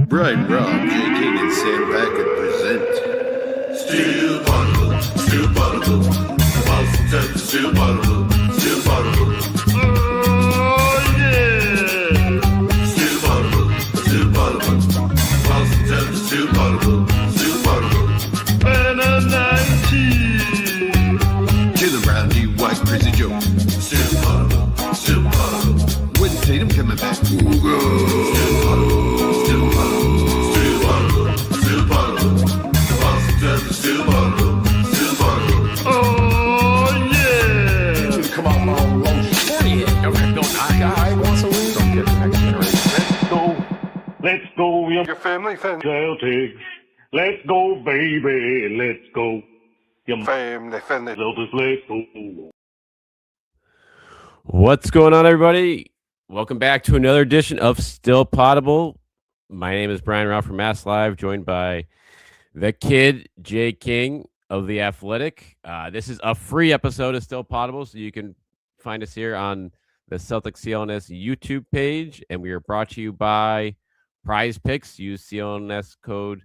Brian, Robb, Jay King, and Sam Packard present Steel Bottle, Steel Bottle, Boston, Texas, Steel Bottle, Steel Bottle. Oh yeah! Steel Bottle, Steel Bottle, Boston, Texas, Steel Bottle, Steel Bottle. Banner 19. Jaylen Brown, D. White, Crazy Joe. Steel Bottle, Steel Bottle. When Tatum coming back? Steel Bottle. Oh yeah! Come on, long guy wants to lose. Don't get the next generation. Let's go, your family Celtics. Let's go, baby. Let's go. Your family Celtics. Let's go. What's going on, everybody? Welcome back to another edition of Still Potable. My name is Brian Rao from Mass Live, joined by the kid, Jay King of The Athletic. This is a free episode of Still Potable, so you can find us here on the Celtics CLNS YouTube page, and we are brought to you by Prize Picks. Use CLNS code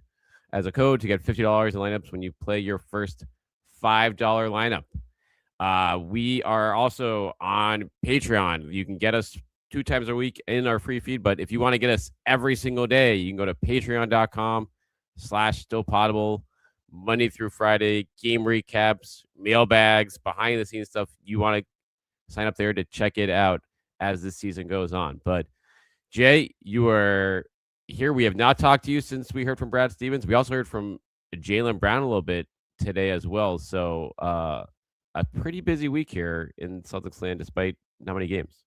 as a code to get $50 in lineups when you play your first $5 lineup. We are also on Patreon. You can get us 2 times a week in our free feed, but if you want to get us every single day, you can go to patreon.com/stillpotable. Monday through Friday, game recaps, mailbags, behind the scenes stuff. You want to sign up there to check it out as the season goes on. But Jay, you are here. We have not talked to you since we heard from Brad Stevens. We also heard from Jaylen Brown a little bit today as well. So a pretty busy week here in Celtics land, despite not many games.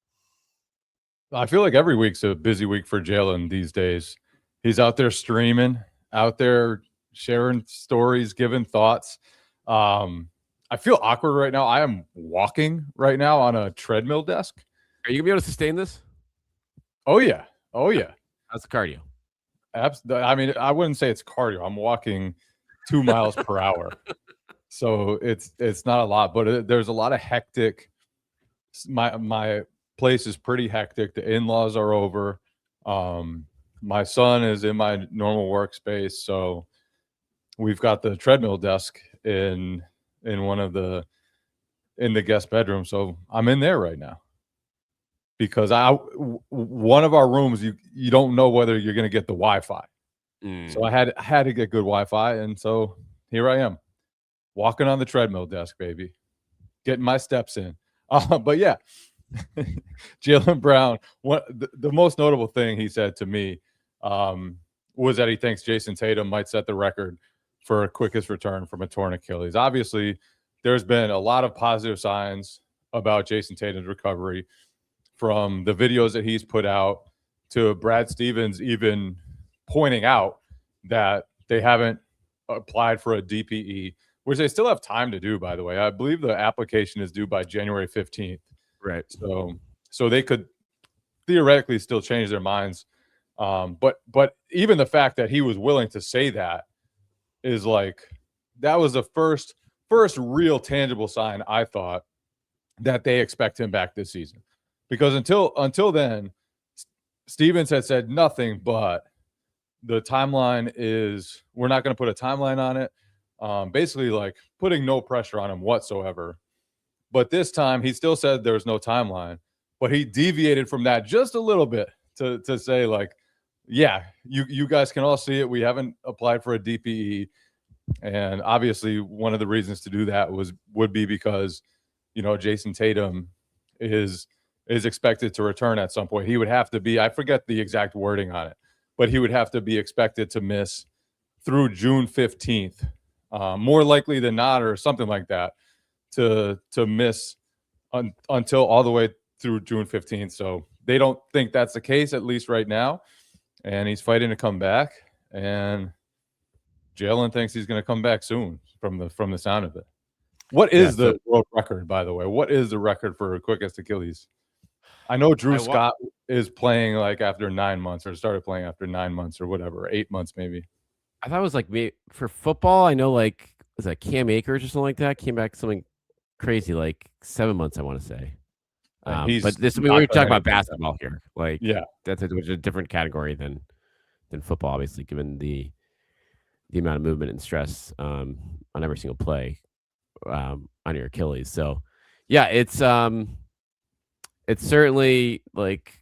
I feel like every week's a busy week for Jaylen these days. He's out there streaming, out there sharing stories, giving thoughts. I feel awkward right now. I am walking right now on a treadmill desk. Are you going to be able to sustain this? Oh, yeah. Oh, yeah. How's the cardio? I mean, I wouldn't say it's cardio. I'm walking 2 miles per hour. So it's not a lot, but there's a lot of hectic. My place is pretty hectic. The in-laws are over. My son is in my normal workspace, so we've got the treadmill desk in the guest bedroom. So I'm in there right now because one of our rooms you don't know whether you're going to get the Wi-Fi. So I had to get good Wi-Fi, and so here I am walking on the treadmill desk, baby, getting my steps in. But yeah. Jaylen Brown, the most notable thing he said to me was that he thinks Jayson Tatum might set the record for quickest return from a torn Achilles. Obviously, there's been a lot of positive signs about Jayson Tatum's recovery, from the videos that he's put out to Brad Stevens even pointing out that they haven't applied for a DPE, which they still have time to do, by the way. I believe the application is due by January 15th. Right. So they could theoretically still change their minds. But even the fact that he was willing to say that is like, that was the first real tangible sign, I thought, that they expect him back this season. Because until then, Stevens had said nothing but the timeline is, we're not going to put a timeline on it. Basically like putting no pressure on him whatsoever. But this time, he still said there was no timeline, but he deviated from that just a little bit to say, like, yeah, you guys can all see it. We haven't applied for a DPE. And obviously, one of the reasons to do that would be because, Jayson Tatum is expected to return at some point. He would have to be, I forget the exact wording on it, but he would have to be expected to miss through June 15th, more likely than not, or something like that. To miss until all the way through June 15th. So they don't think that's the case, at least right now. And he's fighting to come back. And Jaylen thinks he's going to come back soon from the sound of it. What is the world record, by the way? What is the record for quickest Achilles? I know Drew Scott is playing like after 9 months, or started playing after 9 months or whatever, 8 months maybe. I thought it was like for football. I know, like, was that Cam Akers or something like that? Came back something crazy, like 7 months, I want to say. But we're talking about basketball here. Like, yeah, that's a different category than than football, obviously, given the amount of movement and stress on every single play on your Achilles. So, yeah, it's certainly like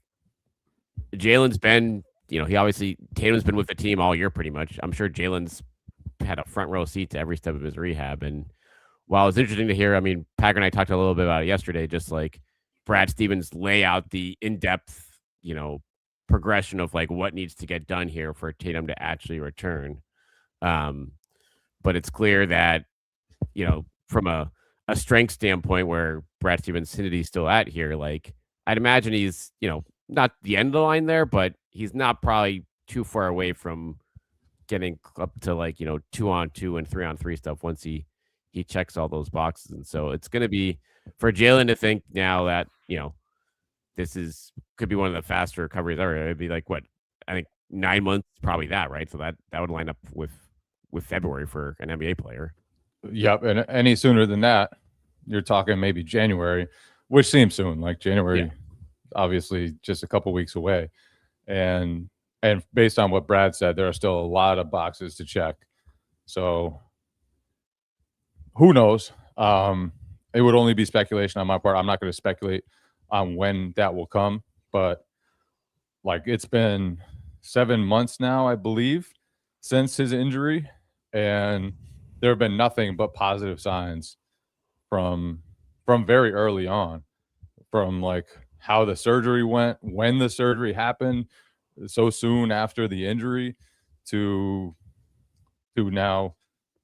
Jalen's been, he obviously Tatum's been with the team all year pretty much. I'm sure Jalen's had a front row seat to every step of his rehab. And while it's interesting to hear, I mean, Packer and I talked a little bit about it yesterday, just like Brad Stevens lay out the in-depth, progression of like what needs to get done here for Tatum to actually return. But it's clear that, from a strength standpoint where Brad Stevens hinted he's still at here, like I'd imagine he's, not the end of the line there, but he's not probably too far away from getting up to like, 2-on-2 and 3-on-3 stuff once he checks all those boxes. And so it's going to be for Jaylen to think now that, this could be one of the faster recoveries ever. It'd be like, what, I think 9 months, probably that, right? So that would line up with February for an NBA player. Yep. And any sooner than that, you're talking maybe January, which seems soon. Like January, obviously just a couple weeks away. And based on what Brad said, there are still a lot of boxes to check. So who knows? It would only be speculation on my part. I'm not going to speculate on when that will come, but like it's been 7 months now, I believe, since his injury, and there have been nothing but positive signs from very early on, from like how the surgery went, when the surgery happened, so soon after the injury, to now,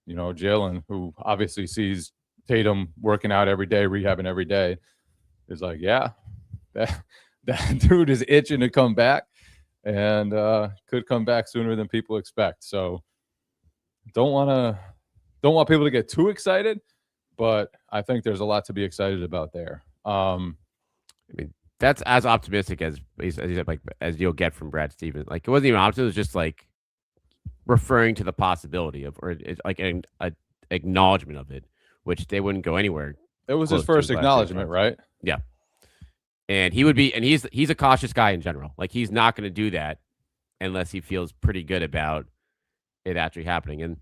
Jaylen, who obviously sees Tatum working out every day, rehabbing every day, is like, yeah, that dude is itching to come back, and could come back sooner than people expect. So don't want people to get too excited, but I think there's a lot to be excited about there. I mean, that's as optimistic as you said, like as you'll get from Brad Stevens. Like it wasn't even optimistic; it was just like referring to the possibility of, or it's like an acknowledgement of it, which they wouldn't go anywhere. It was his first acknowledgement, right? Yeah. And he would be, and he's a cautious guy in general. Like he's not going to do that unless he feels pretty good about it actually happening. And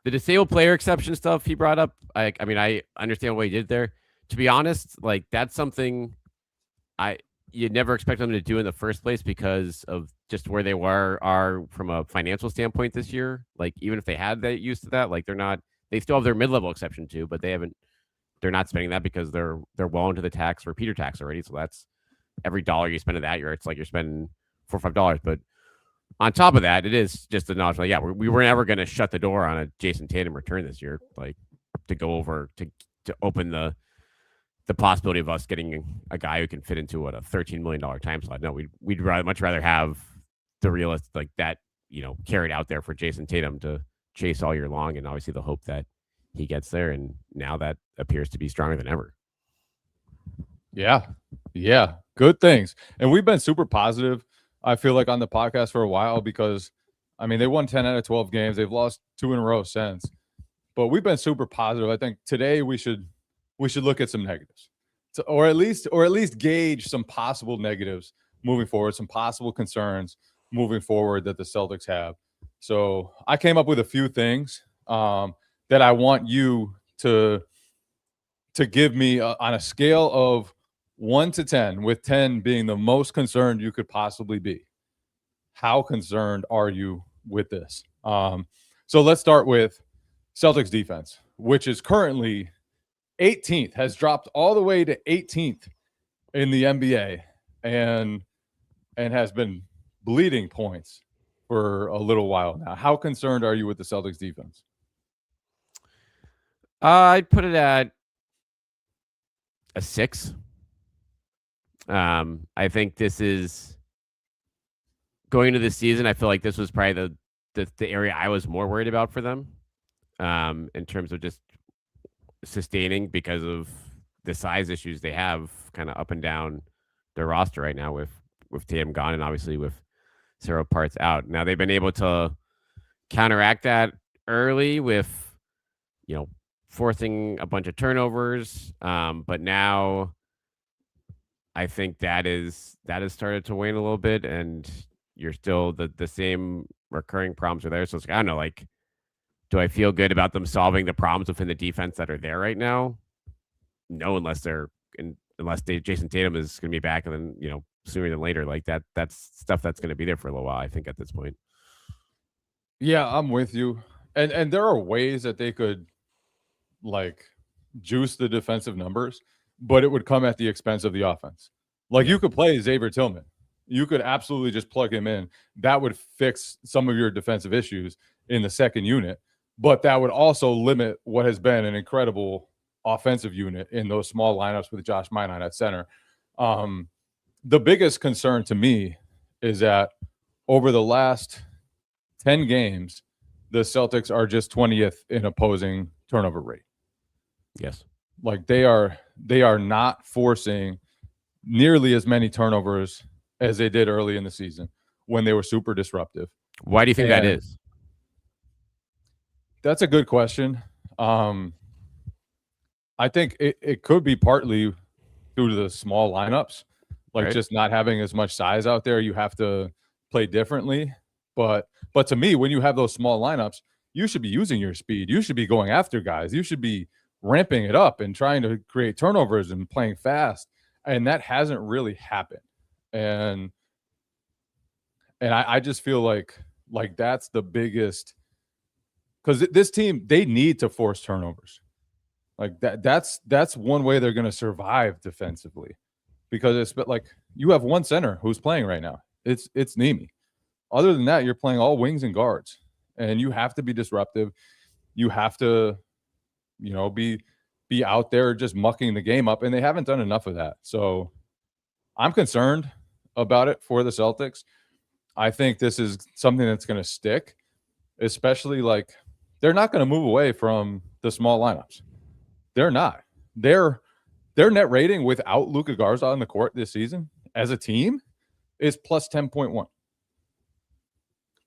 the disabled player exception stuff he brought up, I mean, I understand what he did there. To be honest, like that's something you'd never expect them to do in the first place because of just where they are from a financial standpoint this year. Like even if they had that used to that, like they still have their mid-level exception too, but they're not spending that because they're well into the tax repeater tax already. So that's every dollar you spend in that year, it's like you're spending $4 or $5. But on top of that, it is just the knowledge. Like, yeah, we were never going to shut the door on a Jayson Tatum return this year. Like to go over to open the possibility of us getting a guy who can fit into a $13 million time slot. No, we'd much rather have the realist like that, carried out there for Jayson Tatum to chase all year long, and obviously the hope that he gets there. And now that appears to be stronger than ever. Yeah. Good things. And we've been super positive, I feel like, on the podcast for a while because, I mean, they won 10 out of 12 games. They've lost 2 in a row since. But we've been super positive. I think today we should look at some negatives, or at least gauge some possible negatives moving forward, some possible concerns moving forward that the Celtics have. So I came up with a few things that I want you to give me on a scale of 1 to 10, with 10 being the most concerned you could possibly be. How concerned are you with this? So let's start with Celtics defense, which is currently 18th, has dropped all the way to 18th in the NBA, and has been bleeding points for a little while now. How concerned are you with the Celtics defense? I'd put it at a 6. I think this is going into this season. I feel like this was probably the area I was more worried about for them, in terms of just sustaining because of the size issues they have kind of up and down their roster right now with Tatum gone and obviously with several parts out. Now they've been able to counteract that early with, forcing a bunch of turnovers. But now I think that has started to wane a little bit. And you're still the same recurring problems are there. So it's like, I don't know, like, do I feel good about them solving the problems within the defense that are there right now? No, unless Jayson Tatum is going to be back, and then sooner than later, like that's stuff that's going to be there for a little while. I think at this point. Yeah, I'm with you. And there are ways that they could like juice the defensive numbers, but it would come at the expense of the offense. Like you could play Xavier Tillman. You could absolutely just plug him in. That would fix some of your defensive issues in the second unit, but that would also limit what has been an incredible offensive unit in those small lineups with Josh Minot at center. The biggest concern to me is that over the last 10 games, the Celtics are just 20th in opposing turnover rate. Yes. Like they are not forcing nearly as many turnovers as they did early in the season when they were super disruptive. Why do you think that is? That's a good question. I think it could be partly due to the small lineups, like just not having as much size out there. You have to play differently. But to me, when you have those small lineups, you should be using your speed. You should be going after guys. You should be ramping it up and trying to create turnovers and playing fast. And that hasn't really happened. And I just feel like that's the biggest, because this team, they need to force turnovers. Like that's one way they're going to survive defensively, because it's like you have one center who's playing right now. It's Nemi. Other than that, you're playing all wings and guards, and you have to be disruptive. You have to, be out there just mucking the game up, and they haven't done enough of that. So I'm concerned about it for the Celtics. I think this is something that's going to stick, especially like they're not going to move away from the small lineups. They're not. Their net rating without Luka Garza on the court this season as a team is plus 10.1.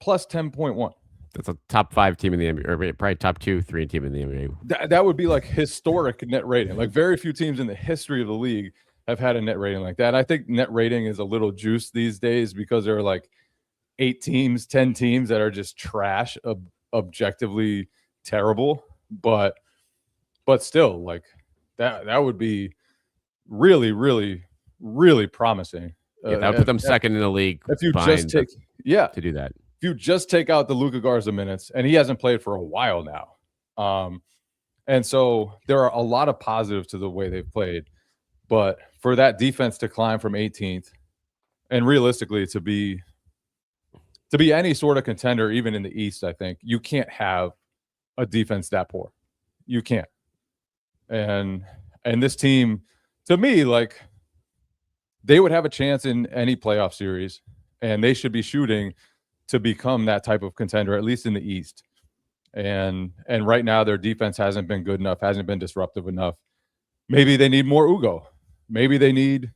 Plus 10.1. That's a top 5 team in the NBA, or probably top 2, 3 team in the NBA. That would be like historic net rating. Like very few teams in the history of the league have had a net rating like that. I think net rating is a little juiced these days because there are like 8 teams, 10 teams that are just trash, objectively terrible. But still, like that would be really, really, really promising. That would put them second in the league. If you just take to do that. If you just take out the Luka Garza minutes, and he hasn't played for a while now. And so there are a lot of positives to the way they've played. But for that defense to climb from 18th and realistically to be any sort of contender, even in the East, I think you can't have a defense that poor. You can't. And this team, to me, like they would have a chance in any playoff series, and they should be shooting to become that type of contender, at least in the East. And right now their defense hasn't been good enough, hasn't been disruptive enough. Maybe they need more Ugo. Maybe they need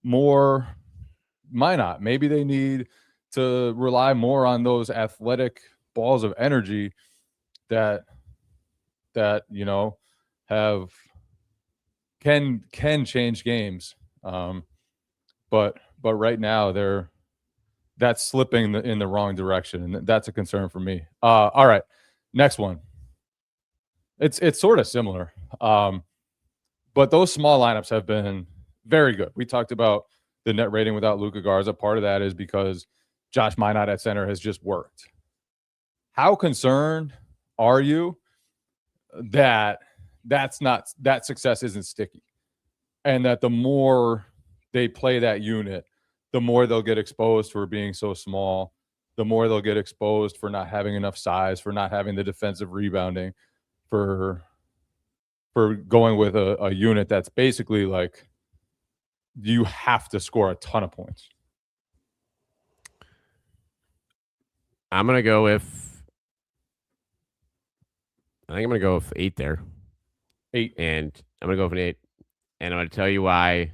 more Minot. Maybe they need to rely more on those athletic balls of energy that have can change games. But right now that's slipping in the wrong direction, and that's a concern for me. All right, next one. It's sort of similar, but those small lineups have been very good. We talked about the net rating without Luka Garza. Part of that is because Josh Minot at center has just worked. How concerned are you that that success isn't sticky, and that the more they play that unit, the more they'll get exposed for being so small, the more they'll get exposed for not having enough size, for not having the defensive rebounding, for going with a unit that's basically like you have to score a ton of points? I'm going to go with 8 there. 8. And I'm going to go with an 8. And I'm going to tell you why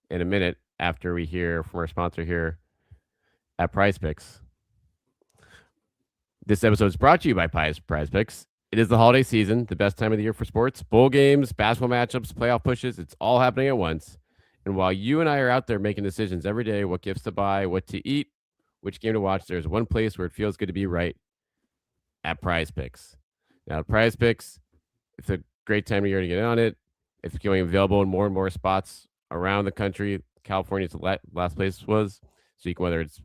in a minute after we hear from our sponsor here at Prize Picks. This episode is brought to you by Prize Picks. It is the holiday season, the best time of the year for sports. Bowl games, basketball matchups, playoff pushes, it's all happening at once. And while you and I are out there making decisions every day, what gifts to buy, what to eat, which game to watch, there's one place where it feels good to be right, at Prize Picks. Now, Prize Picks, it's a great time of year to get in on it. It's becoming available in more and more spots around the country. California's the last place it was. So you can, whether it's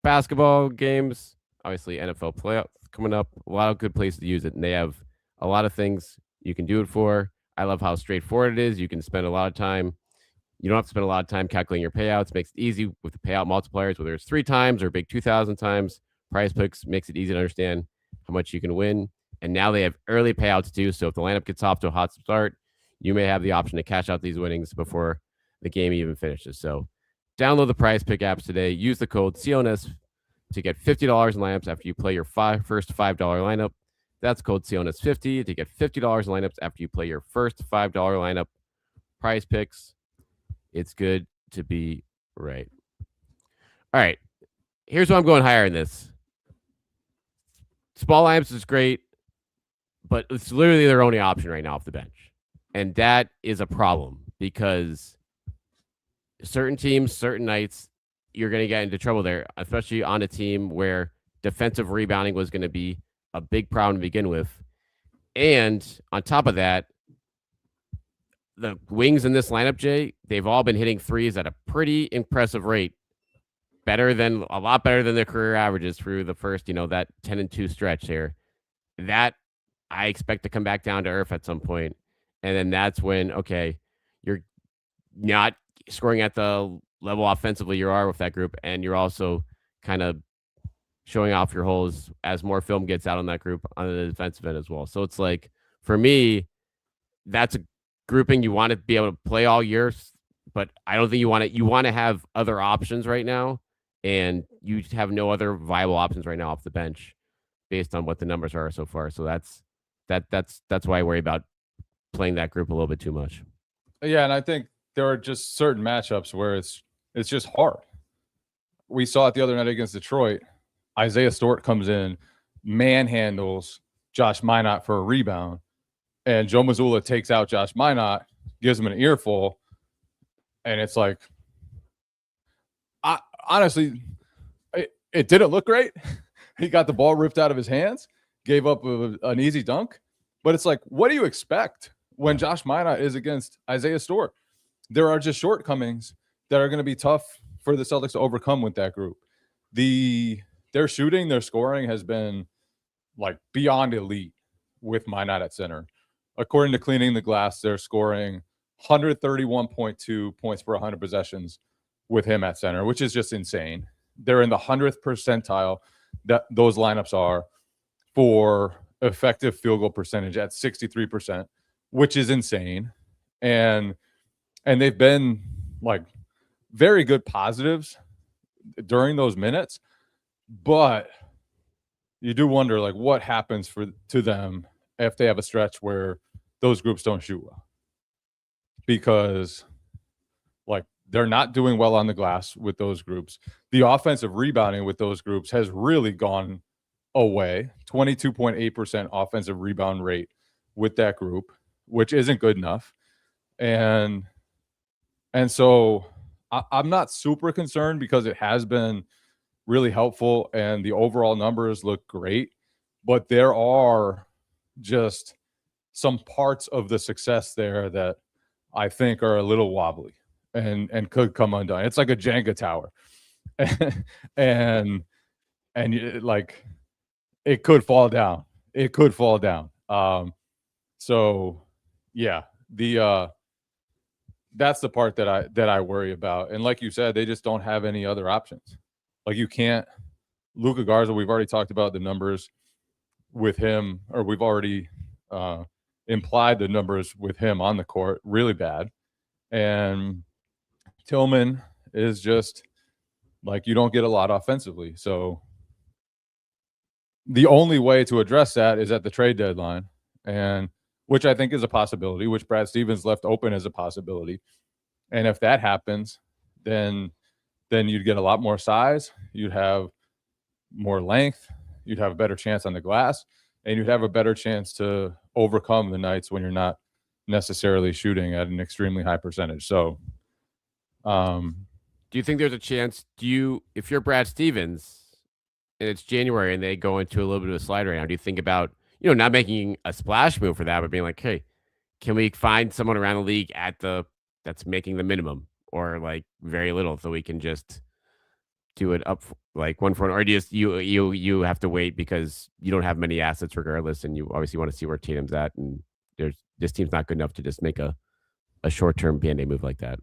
basketball games, obviously NFL playoffs coming up, a lot of good places to use it. And they have a lot of things you can do it for. I love how straightforward it is. You can spend a lot of time. You don't have to spend a lot of time calculating your payouts. Makes it easy with the payout multipliers, whether it's 3 times or big 2,000 times. Prize Picks makes it easy to understand how much you can win. And now they have early payouts too. So if the lineup gets off to a hot start, you may have the option to cash out these winnings before the game even finishes. So download the Prize Pick apps today. Use the code CONS to get $50 in lineups after you play your first $5 lineup. That's code CONS50 to get $50 in lineups after you play your first $5 lineup. Prize Picks. It's good to be right. All right. Here's why I'm going higher in this. Small lineups is great, but it's literally their only option right now off the bench. And that is a problem because certain teams, certain nights, you're going to get into trouble there, especially on a team where defensive rebounding was going to be a big problem to begin with. And on top of that, the wings in this lineup, Jay, they've all been hitting threes at a pretty impressive rate. A lot better than their career averages through the first, that 10-2 stretch here. That I expect to come back down to earth at some point. And then that's when, okay, you're not scoring at the level offensively you are with that group. And you're also kind of showing off your holes as more film gets out on that group on the defensive end as well. So it's like, for me, that's a grouping you want to be able to play all year, but I don't think you want to have other options right now. And you have no other viable options right now off the bench based on what the numbers are so far. So that's why I worry about playing that group a little bit too much. Yeah, and I think there are just certain matchups where it's just hard. We saw it the other night against Detroit. Isaiah Stewart comes in, manhandles Josh Minott for a rebound, and Joe Mazzulla takes out Josh Minott, gives him an earful, and it's like, honestly, it didn't look great. He got the ball ripped out of his hands, gave up an easy dunk. But it's like, what do you expect when Josh Minott is against Isaiah Stewart? There are just shortcomings that are going to be tough for the Celtics to overcome with that group. Their shooting, their scoring has been like beyond elite with Minott at center. According to Cleaning the Glass, they're scoring 131.2 points per 100 possessions with him at center, which is just insane. They're in the 100th percentile that those lineups are for effective field goal percentage at 63%, which is insane. And they've been like very good positives during those minutes, but you do wonder like what happens to them if they have a stretch where those groups don't shoot well, because like they're not doing well on the glass with those groups. The offensive rebounding with those groups has really gone away. 22.8% offensive rebound rate with that group, which isn't good enough. And so I'm not super concerned because it has been really helpful and the overall numbers look great, but there are just some parts of the success there that I think are a little wobbly and could come undone. It's like a Jenga tower. and like it could fall down. It could fall down. So yeah, that's the part that I worry about. And like you said, they just don't have any other options. Like you can't Luka Garza, we've already talked about the numbers with him, or we've already implied the numbers with him on the court, really bad. And Tillman is just like, you don't get a lot offensively. So the only way to address that is at the trade deadline, and which I think is a possibility, which Brad Stevens left open as a possibility. And if that happens, then you'd get a lot more size, you'd have more length, you'd have a better chance on the glass, and you'd have a better chance to overcome the nights when you're not necessarily shooting at an extremely high percentage. So Do you think there's a chance? If you're Brad Stevens and it's January and they go into a little bit of a slide right now, do you think about not making a splash move for that, but being like, hey, can we find someone around the league that's making the minimum or like very little, so we can just do it up like one for one, or do you have to wait because you don't have many assets regardless, and you obviously want to see where Tatum's at, and this team's not good enough to just make a short term Band-Aid move like that.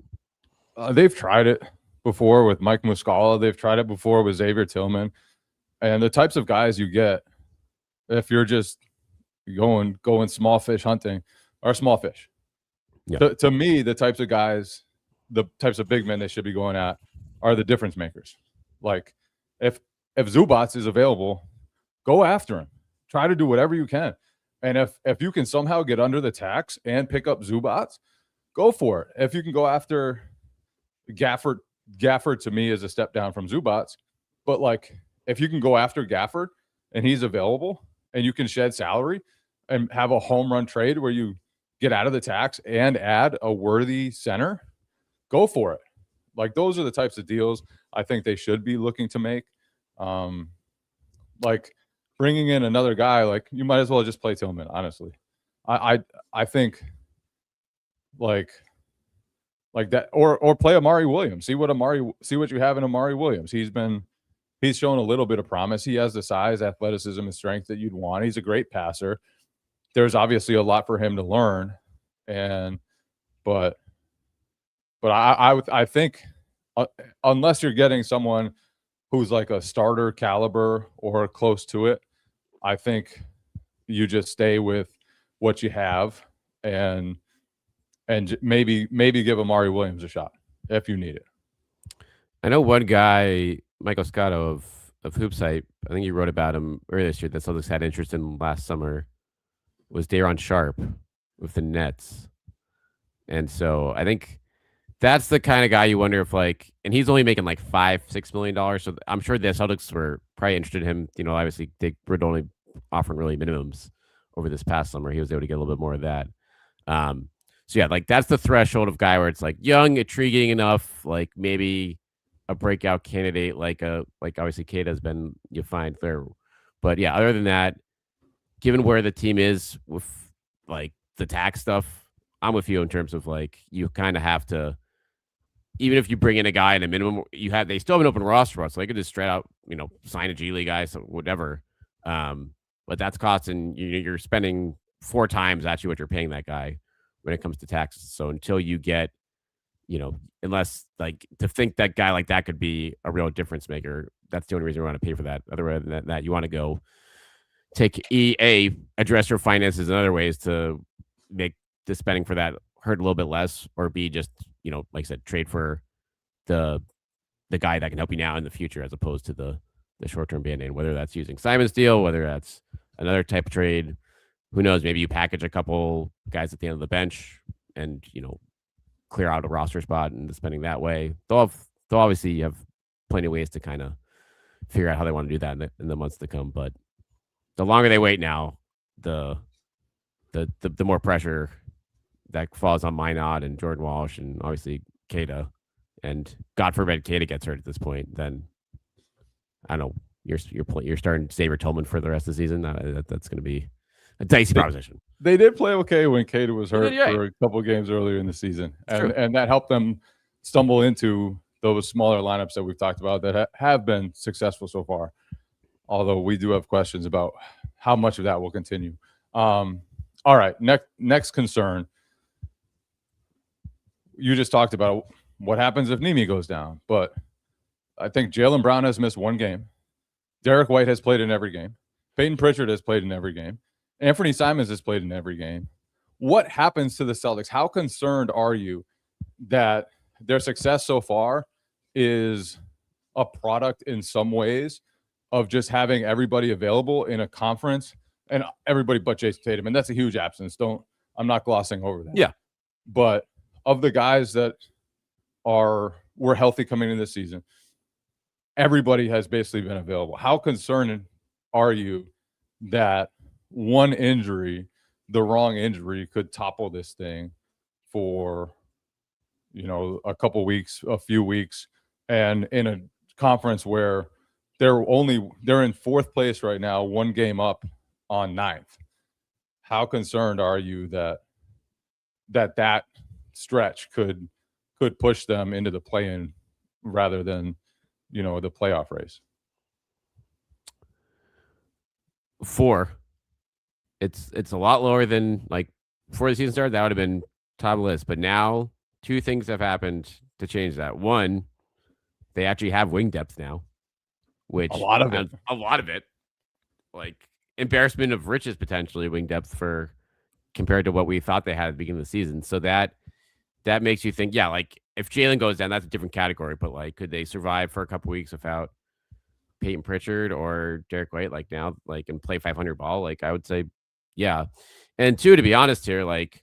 They've tried it before with Mike Muscala. They've tried it before with Xavier Tillman, and the types of guys you get if you're just going small fish hunting are small fish. Yeah. To me, the types of guys, the types of big men they should be going at are the difference makers. Like if Zubats is available, go after him. Try to do whatever you can. And if you can somehow get under the tax and pick up Zubats, go for it. If you can go after Gafford to me is a step down from Zubats. But like if you can go after Gafford and he's available and you can shed salary and have a home run trade where you get out of the tax and add a worthy center, go for it. Like those are the types of deals I think they should be looking to make. Like bringing in another guy, like you might as well just play Tillman, honestly. I think like that, or play Amari Williams. See what you have in Amari Williams. He's shown a little bit of promise. He has the size, athleticism, and strength that you'd want. He's a great passer. There's obviously a lot for him to learn, but I think unless you're getting someone who's like a starter caliber or close to it, I think you just stay with what you have and maybe give Amari Williams a shot if you need it. I know one guy, Michael Scotto of Hoopsite, I think he wrote about him earlier this year that Celtics had interest in last summer, was Daron Sharp with the Nets. And so I think that's the kind of guy you wonder if and he's only making like $5-6 million. So I'm sure the Celtics were probably interested in him. Obviously they were only offering really minimums over this past summer. He was able to get a little bit more of that. So yeah, that's the threshold of guy where it's like young, intriguing enough, like maybe a breakout candidate, like obviously Kate has been, you find there. But yeah, other than that, given where the team is with the tax stuff, I'm with you in terms of you kind of have to, even if you bring in a guy in a minimum, they still have an open roster, so they could just straight out, sign a G League guy, so whatever. But that's costing you're spending 4 times actually what you're paying that guy when it comes to taxes. So until you get, unless to think that guy like that could be a real difference maker, that's the only reason we want to pay for that. Other than that, you want to go take address your finances in other ways to make the spending for that hurt a little bit less, or B, just, like I said, trade for the guy that can help you now in the future, as opposed to the short-term Band-Aid, whether that's using Simon's deal, whether that's another type of trade. Who knows? Maybe you package a couple guys at the end of the bench and, clear out a roster spot and spending that way. They'll obviously have plenty of ways to kind of figure out how they want to do that in the months to come. But the longer they wait now, the more pressure that falls on Minot and Jordan Walsh and obviously Keita, and God forbid Keita gets hurt at this point, then I don't know, you're starting Xavier Tillman for the rest of the season. That's going to be a dicey proposition. They did play okay when Keita was hurt for a couple of games earlier in the season, and that helped them stumble into those smaller lineups that we've talked about that have been successful so far. Although we do have questions about how much of that will continue. All right, next concern. You just talked about what happens if Nemi goes down, but I think Jaylen Brown has missed 1 game. Derek White has played in every game. Peyton Pritchard has played in every game. Anthony Simons has played in every game. What happens to the Celtics? How concerned are you that their success so far is a product in some ways of just having everybody available in a conference and everybody but Jayson Tatum? And that's a huge absence. I'm not glossing over that. Yeah. But of the guys that were healthy coming into this season, everybody has basically been available. How concerned are you that one injury, the wrong injury, could topple this thing for, a couple weeks, a few weeks, and in a conference where they're in fourth place right now, one game up on ninth. How concerned are you that stretch could push them into the play-in rather than the playoff race? 4. It's a lot lower than like before the season started. That would have been top of the list. But now 2 things have happened to change that. One, they actually have wing depth now, which A lot of it. a lot of it, like embarrassment of riches potentially wing depth for compared to what we thought they had at the beginning of the season. So that makes you think, yeah, like if Jaylen goes down, that's a different category. But like, could they survive for a couple weeks without Peyton Pritchard or Derek White, like now, like and play 500 ball? Like I would say, yeah. And 2, to be honest here, like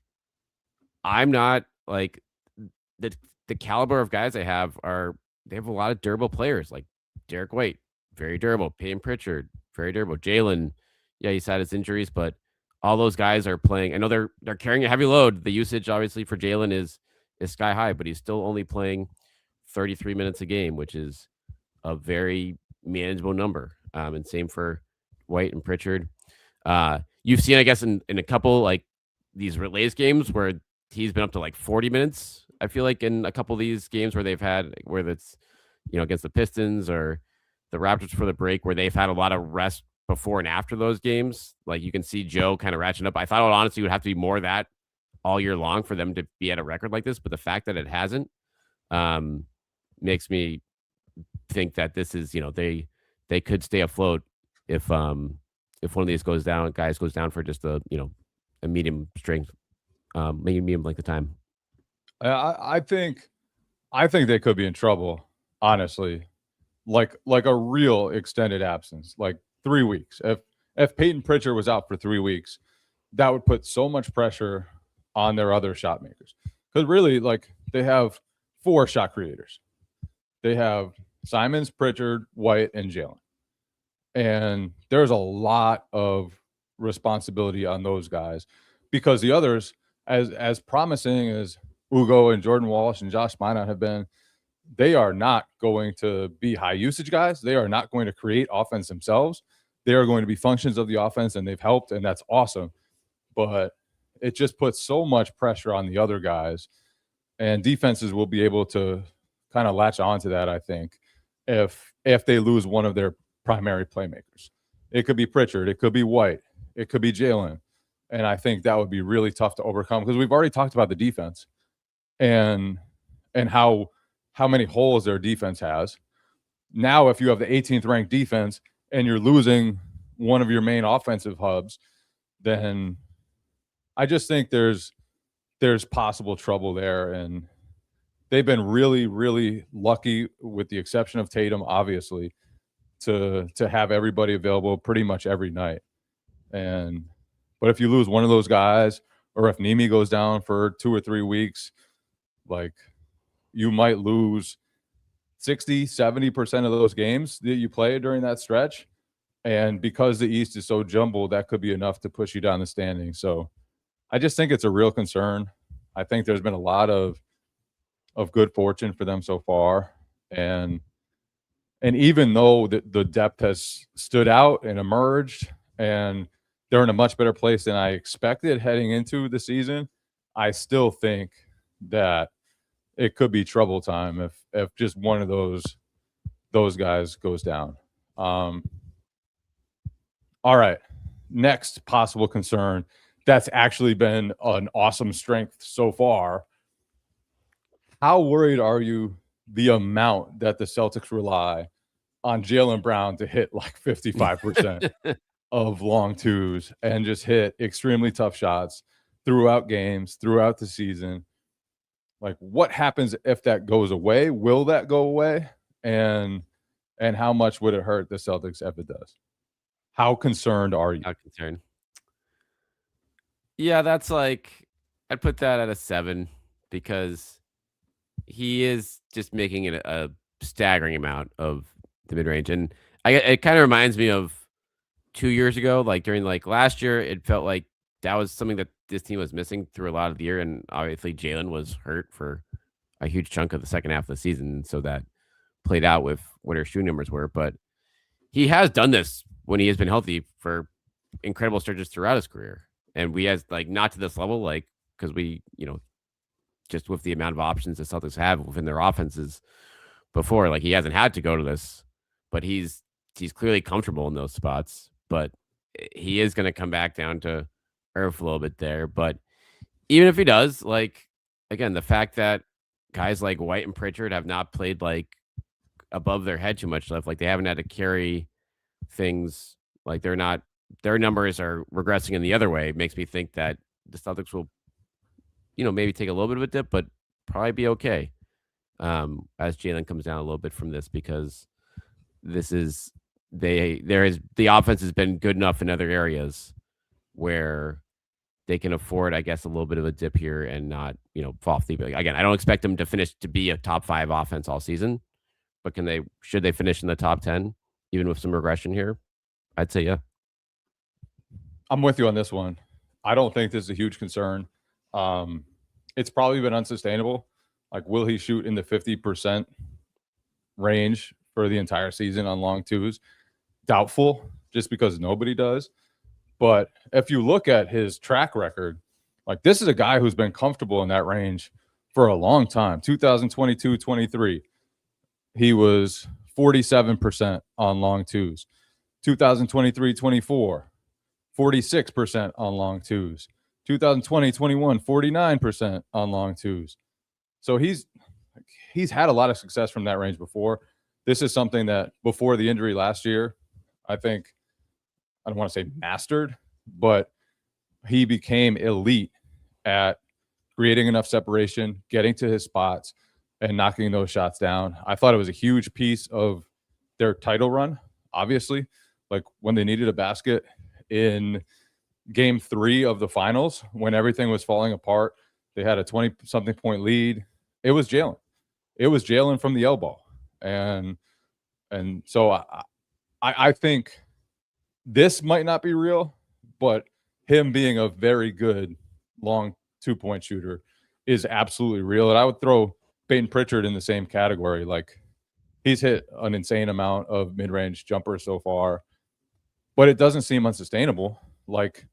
I'm not like the caliber of guys they have a lot of durable players like Derek White, very durable. Peyton Pritchard, very durable. Jaylen, yeah, he's had his injuries, but all those guys are playing. I know they're carrying a heavy load. The usage obviously for Jaylen is sky high, but he's still only playing 33 minutes a game, which is a very manageable number. And same for White and Pritchard. You've seen, I guess, in a couple like these relays games where he's been up to like 40 minutes. I feel like in a couple of these games where it's against the Pistons or the Raptors for the break, where they've had a lot of rest before and after those games. Like you can see Joe kind of ratcheting up. I thought it honestly would have to be more of that all year long for them to be at a record like this, but the fact that it hasn't makes me think that this is, they could stay afloat if one of these guys goes down for just a medium strength, medium length of time. I think they could be in trouble, honestly. Like a real extended absence, like 3 weeks. If Peyton Pritchard was out for 3 weeks, that would put so much pressure on their other shot makers. Because really, like they have 4 shot creators. They have Simons, Pritchard, White, and Jaylen. And there's a lot of responsibility on those guys because the others, as promising as Ugo and Jordan Walsh and Josh Minot have been, they are not going to be high usage guys. They are not going to create offense themselves. They are going to be functions of the offense, and they've helped, and that's awesome. But it just puts so much pressure on the other guys, and defenses will be able to kind of latch on to that, I think, if they lose one of their primary playmakers. It could be Pritchard. It could be White. It could be Jaylen. And I think that would be really tough to overcome because we've already talked about the defense and how many holes their defense has. Now, if you have the 18th ranked defense and you're losing one of your main offensive hubs, then I just think there's possible trouble there. And they've been really, really lucky, with the exception of Tatum, obviously, to have everybody available pretty much every night. But if you lose one of those guys, or if Nemi goes down for 2 or 3 weeks, like you might lose 60-70% of those games that you play during that stretch. And because the East is so jumbled, that could be enough to push you down the standings. So I just think it's a real concern. I think there's been a lot of good fortune for them so far. And even though the depth has stood out and emerged and they're in a much better place than I expected heading into the season, I still think that it could be trouble time if just one of those guys goes down. All right. Next possible concern that's actually been an awesome strength so far. How worried are you the amount that the Celtics rely on Jaylen Brown to hit like 55% of long twos and just hit extremely tough shots throughout games, throughout the season? Like, what happens if that goes away? Will that go away? And how much would it hurt the Celtics if it does? How concerned are you? Not concerned. Yeah, that's like, I'd put that at a 7 because he is just making it a staggering amount of the mid-range. And it kind of reminds me of 2 years ago, like during like last year, it felt like that was something that this team was missing through a lot of the year. And obviously Jaylen was hurt for a huge chunk of the second half of the season. So that played out with what her shooting numbers were, but he has done this when he has been healthy for incredible stretches throughout his career. And we has like not to this level, like because we, just with the amount of options the Celtics have within their offenses before, like he hasn't had to go to this, but he's clearly comfortable in those spots. But he is going to come back down to earth a little bit there. But even if he does, like again, the fact that guys like White and Pritchard have not played like above their head too much left, like they haven't had to carry things, like their numbers are regressing in the other way, makes me think that the Celtics will, maybe take a little bit of a dip, but probably be okay as Jaylen comes down a little bit from this, because this is the offense has been good enough in other areas where they can afford, I guess, a little bit of a dip here and not, fall off the again. I don't expect them to finish to be a top 5 offense all season, but should they finish in the top 10 even with some regression here? I'd say yeah. I'm with you on this one. I don't think this is a huge concern. It's probably been unsustainable. Like, will he shoot in the 50% range for the entire season on long twos? Doubtful, just because nobody does. But if you look at his track record, like this is a guy who's been comfortable in that range for a long time. 2022-23, he was 47% on long twos. 2023-24, 46% on long twos. 2020-21, 49% on long twos. So he's had a lot of success from that range before. This is something that before the injury last year, I think, I don't want to say mastered, but he became elite at creating enough separation, getting to his spots, and knocking those shots down. I thought it was a huge piece of their title run, obviously. Like when they needed a basket in game 3 of the finals, when everything was falling apart, they had a 20-something point lead. It was Jaylen. It was Jaylen from the elbow. And so I think this might not be real, but him being a very good long 2-point shooter is absolutely real. And I would throw Peyton Pritchard in the same category. Like, he's hit an insane amount of mid-range jumpers so far, but it doesn't seem unsustainable. Like,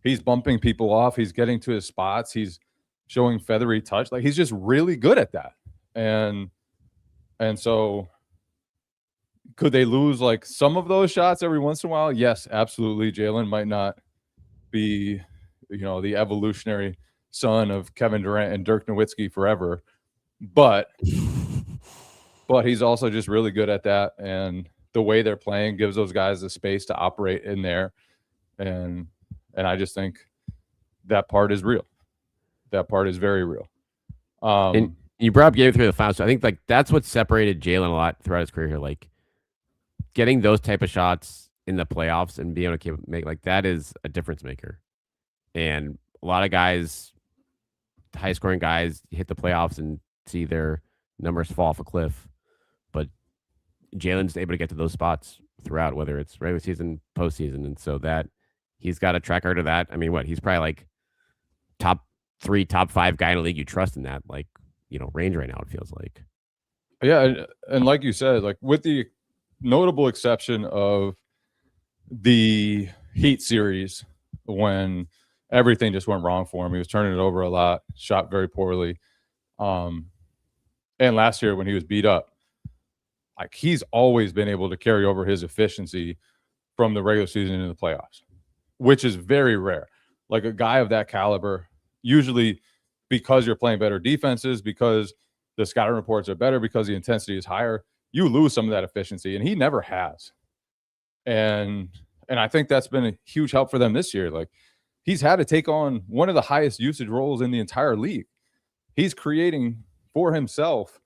he's bumping people off. He's getting to his spots. He's showing feathery touch. Like, he's just really good at that. And so could they lose like some of those shots every once in a while? Yes, absolutely. Jaylen might not be, the evolutionary son of Kevin Durant and Dirk Nowitzki forever, but he's also just really good at that. And the way they're playing gives those guys the space to operate in there. And I just think that part is real. That part is very real. And you brought up game 3 of the finals. So I think like that's what separated Jaylen a lot throughout his career here. Like getting those type of shots in the playoffs and being able to make like that is a difference maker. And a lot of guys, high scoring guys, hit the playoffs and see their numbers fall off a cliff. But Jaylen's able to get to those spots throughout, whether it's regular season, postseason. And so that he's got a track record of that. I mean, he's probably like top 3, top 5 guy in the league you trust in that, like, range right now, it feels like. Yeah. And like you said, like with the notable exception of the Heat series when everything just went wrong for him. He was turning it over a lot, shot very poorly. And last year when he was beat up, like he's always been able to carry over his efficiency from the regular season into the playoffs, which is very rare. Like a guy of that caliber, usually because you're playing better defenses, because the scouting reports are better, because the intensity is higher, you lose some of that efficiency, and he never has. And I think that's been a huge help for them this year. Like he's had to take on one of the highest usage roles in the entire league. He's creating for himself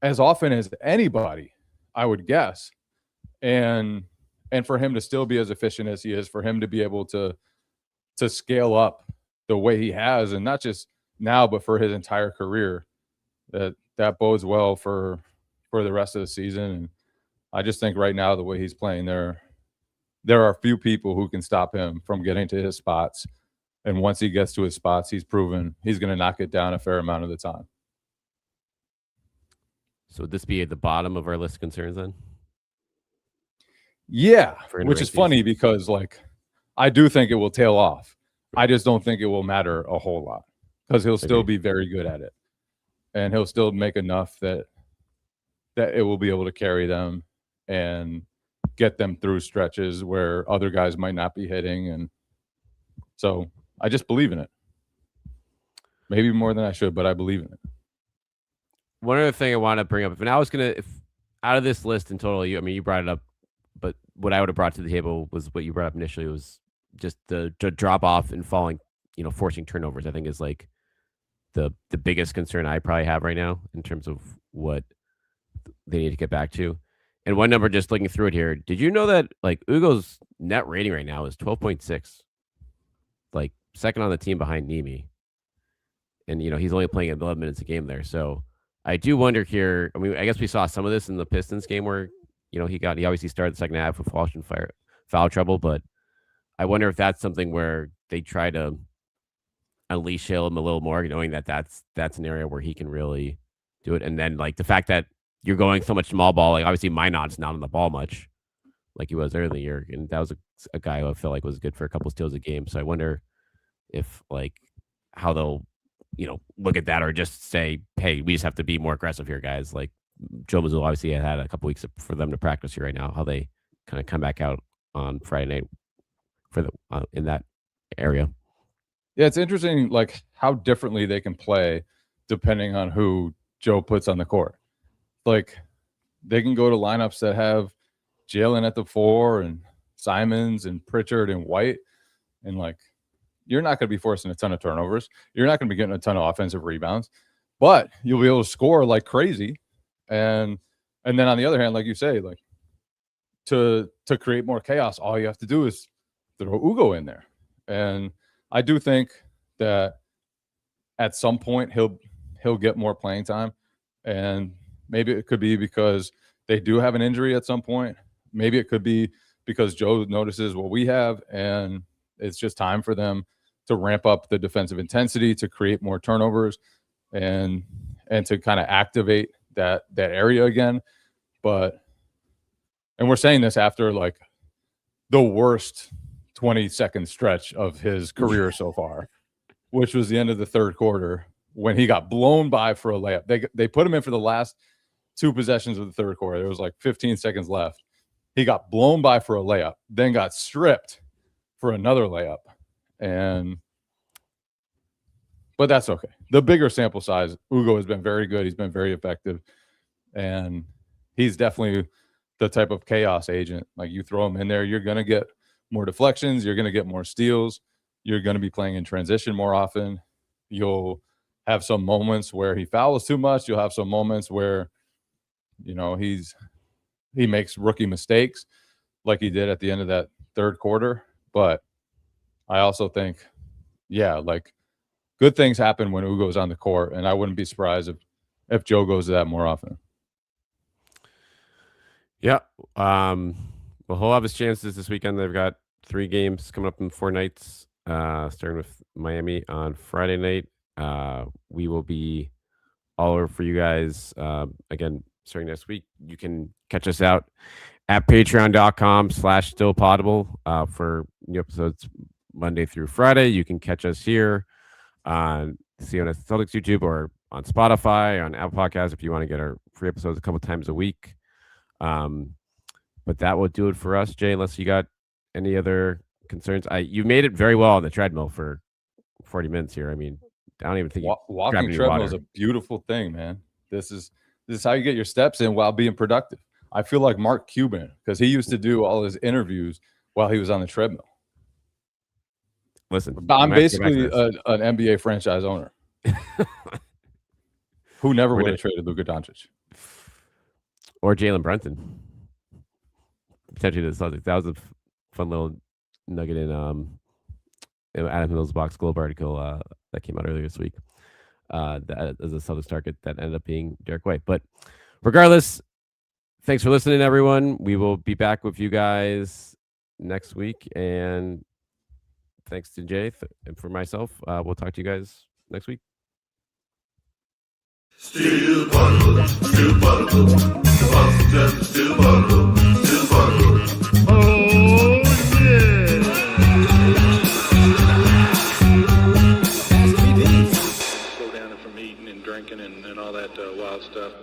as often as anybody, I would guess. And for him to still be as efficient as he is, for him to be able to scale up the way he has, and not just now, but for his entire career, that bodes well for the rest of the season. And I just think right now, the way he's playing, there are few people who can stop him from getting to his spots. And once he gets to his spots, he's proven he's going to knock it down a fair amount of the time. So would this be at the bottom of our list of concerns then? Yeah, For which is rank these? funny because like I do think it will tail off. I just don't think it will matter a whole lot because he'll still Agreed. be very good at it, and he'll still make enough that it will be able to carry them and get them through stretches where other guys might not be hitting. And so I just believe in it. Maybe more than I should, but I believe in it. One other thing I want to bring up, if I was gonna, if out of this list in total, you brought it up, but what I would have brought to the table was what you brought up initially was just the drop off and falling, forcing turnovers. I think is like the biggest concern I probably have right now in terms of what they need to get back to. And one number, just looking through it here, did you know that like Ugo's net rating right now is 12.6, like second on the team behind Nemi, and he's only playing 11 minutes a game there. So I do wonder here. I mean, I guess we saw some of this in the Pistons game where he obviously started the second half with foul trouble, but I wonder if that's something where they try to unleash him a little more, knowing that that's an area where he can really do it. And then like the fact that you're going so much small ball, like obviously Minot's not on the ball much like he was earlier in the year, and that was a guy who I felt like was good for a couple steals a game. So I wonder if like how they'll look at that or just say, hey, we just have to be more aggressive here, guys. Like Joe Mazzulla obviously had a couple weeks for them to practice here right now. How they kind of come back out on Friday night for the in that area. Yeah, it's interesting, like how differently they can play depending on who Joe puts on the court. Like they can go to lineups that have Jaylen at the 4 and Simons and Pritchard and White, and like you're not going to be forcing a ton of turnovers. You're not going to be getting a ton of offensive rebounds, but you'll be able to score like crazy. And then on the other hand, like you say, like to create more chaos, all you have to do is throw Ugo in there. And I do think that at some point he'll get more playing time, and maybe it could be because they do have an injury at some point. Maybe it could be because Joe notices what we have, and it's just time for them to ramp up the defensive intensity, to create more turnovers, and to kind of activate that area again. And we're saying this after like the worst 20-second stretch of his career so far, which was the end of the third quarter when he got blown by for a layup. They put him in for the last 2 possessions of the third quarter. There was like 15 seconds left. He got blown by for a layup, then got stripped for another layup. But that's okay. The bigger sample size, Ugo has been very good. He's been very effective. And he's definitely the type of chaos agent. Like you throw him in there, you're going to get more deflections. You're going to get more steals. You're going to be playing in transition more often. You'll have some moments where he fouls too much. You'll have some moments where, he makes rookie mistakes like he did at the end of that third quarter. But I also think, like good things happen when Ugo's on the court, and I wouldn't be surprised if Joe goes to that more often. Yeah. Well, he'll have his chances this weekend. They've got 3 games coming up in 4 nights, starting with Miami on Friday night. We will be all over for you guys. Again, starting next week, you can catch us out at patreon.com/stillpotable for new episodes Monday through Friday. You can catch us here on CNS Celtics YouTube or on Spotify, on Apple Podcasts if you want to get our free episodes a couple times a week. But that will do it for us, Jay, unless you got any other concerns. You made it very well on the treadmill for 40 minutes here. I mean, I don't even think walking treadmill is a beautiful thing, man. This is how you get your steps in while being productive. I feel like Mark Cuban because he used to do all his interviews while he was on the treadmill. Listen, I'm basically an NBA franchise owner who never would have traded Luka Doncic or Jaylen Brunson. Potentially the Celtics. That was a fun little nugget in Adam Hill's Box Globe article that came out earlier this week. That as a Celtics target that ended up being Derek White. But regardless, thanks for listening, everyone. We will be back with you guys next week. And thanks to Jay and for myself. We'll talk to you guys next week. Steel bottle, steel bottle, Boston Celtics, steel bottle, steel bottle. Oh yeah! Slow down from eating and drinking and all that wild stuff.